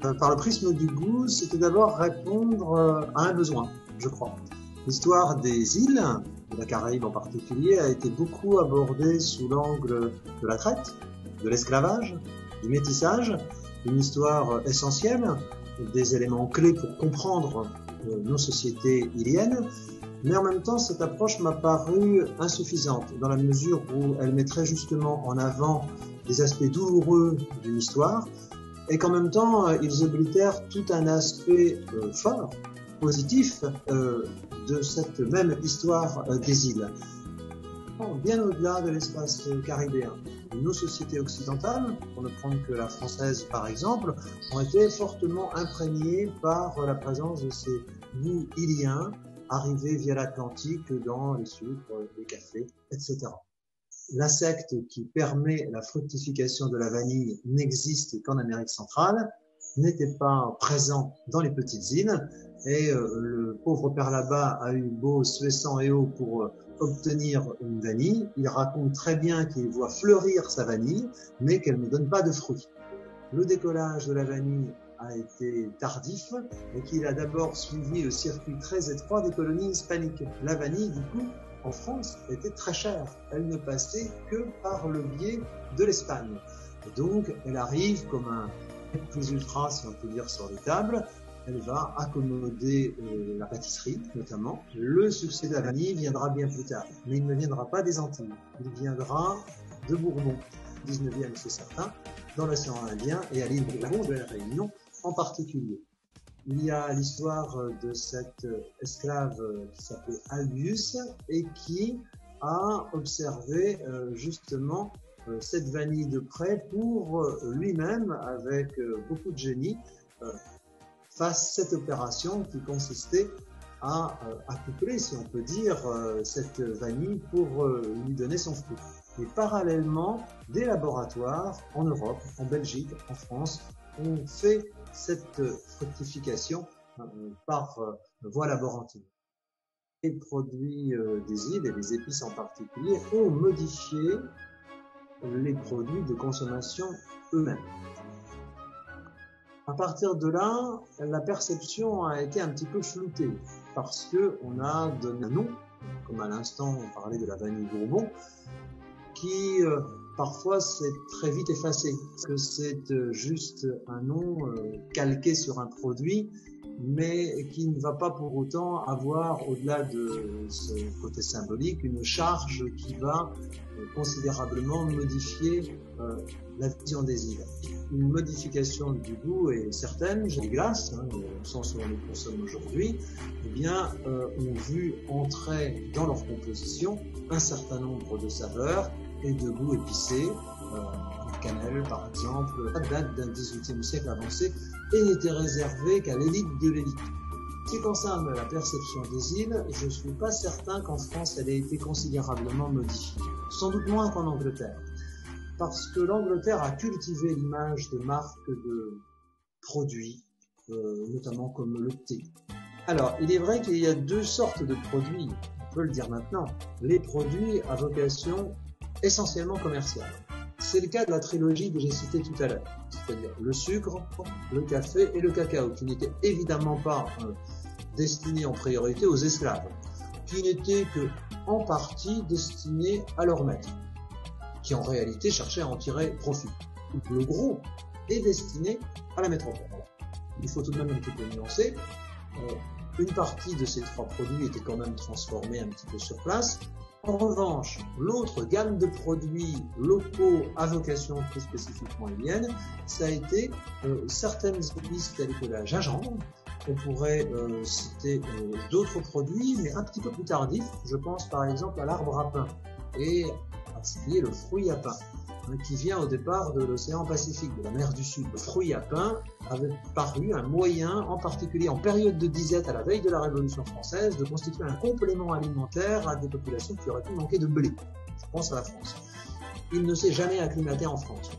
Par le prisme du goût, c'était d'abord répondre à un besoin, je crois. L'histoire des îles, de la Caraïbe en particulier, a été beaucoup abordée sous l'angle de la traite, de l'esclavage, du métissage, une histoire essentielle, des éléments clés pour comprendre nos sociétés iliennes. Mais en même temps, cette approche m'a paru insuffisante, dans la mesure où elle mettrait justement en avant des aspects douloureux d'une histoire, et qu'en même temps, ils oblitèrent tout un aspect fort, positif, de cette même histoire des îles. Bien au-delà de l'espace caribéen. Nos sociétés occidentales, pour ne prendre que la française par exemple, ont été fortement imprégnées par la présence de ces goûts iliens, arrivés via l'Atlantique dans les sucres, les cafés, etc. L'insecte qui permet la fructification de la vanille n'existe qu'en Amérique centrale, n'était pas présent dans les petites îles, et le pauvre père là-bas a eu beau suer sang et eau pour obtenir une vanille. Il raconte très bien qu'il voit fleurir sa vanille, mais qu'elle ne donne pas de fruits. Le décollage de la vanille a été tardif et qu'il a d'abord suivi le circuit très étroit des colonies hispaniques. La vanille, du coup, en France, était très chère. Elle ne passait que par le biais de l'Espagne. Donc, elle arrive comme un plus ultra, si on peut dire, sur les tables. Elle va accommoder la pâtisserie, notamment. Le succès de la vanille viendra bien plus tard, mais il ne viendra pas des Antilles. Il viendra de Bourbon, 19e c'est certain, dans l'océan Indien et à l'île Bourbon de la Réunion en particulier. Il y a l'histoire de cet esclave qui s'appelait Albius et qui a observé justement cette vanille de près pour lui-même, avec beaucoup de génie, fasse cette opération qui consistait à accoupler, si on peut dire, cette vanille pour lui donner son fruit. Et parallèlement, des laboratoires en Europe, en Belgique, en France, ont fait cette fructification par voie laboratoire. Les produits des îles et les épices en particulier ont modifié les produits de consommation eux-mêmes. À partir de là, la perception a été un petit peu floutée parce que on a donné un nom, comme à l'instant on parlait de la vanille Bourbon, qui parfois s'est très vite effacé, parce que c'est juste un nom calqué sur un produit, mais qui ne va pas pour autant avoir, au-delà de ce côté symbolique, une charge qui va considérablement modifier la vision des îles. Une modification du goût est certaine. Les glaces, au sens où on les consomme aujourd'hui, eh bien, ont vu entrer dans leur composition un certain nombre de saveurs et de goûts épicés. La cannelle, par exemple, date d'un XVIIIe siècle avancé et n'était réservée qu'à l'élite de l'élite. Ce qui concerne la perception des îles, je ne suis pas certain qu'en France elle ait été considérablement modifiée. Sans doute moins qu'en Angleterre. Parce que l'Angleterre a cultivé l'image de marques de produits, notamment comme le thé. Alors, il est vrai qu'il y a deux sortes de produits, on peut le dire maintenant. Les produits à vocation essentiellement commerciale. C'est le cas de la trilogie que j'ai citée tout à l'heure, c'est-à-dire le sucre, le café et le cacao, qui n'étaient évidemment pas destinés en priorité aux esclaves, qui n'étaient que en partie destinés à leurs maîtres, qui en réalité cherchaient à en tirer profit. Le gros est destiné à la métropole. Il faut tout de même un petit peu nuancer. Une partie de ces trois produits était quand même transformée un petit peu sur place. En revanche, l'autre gamme de produits locaux à vocation plus spécifiquement ilienne, ça a été certaines épices telles que la gingembre. On pourrait citer d'autres produits, mais un petit peu plus tardifs. Je pense par exemple à l'arbre à pain et en particulier le fruit à pain, qui vient au départ de l'océan Pacifique, de la mer du Sud. Le fruit à pain avait paru un moyen, en particulier en période de disette à la veille de la Révolution française, de constituer un complément alimentaire à des populations qui auraient pu manquer de blé. Je pense à la France. Il ne s'est jamais acclimaté en France.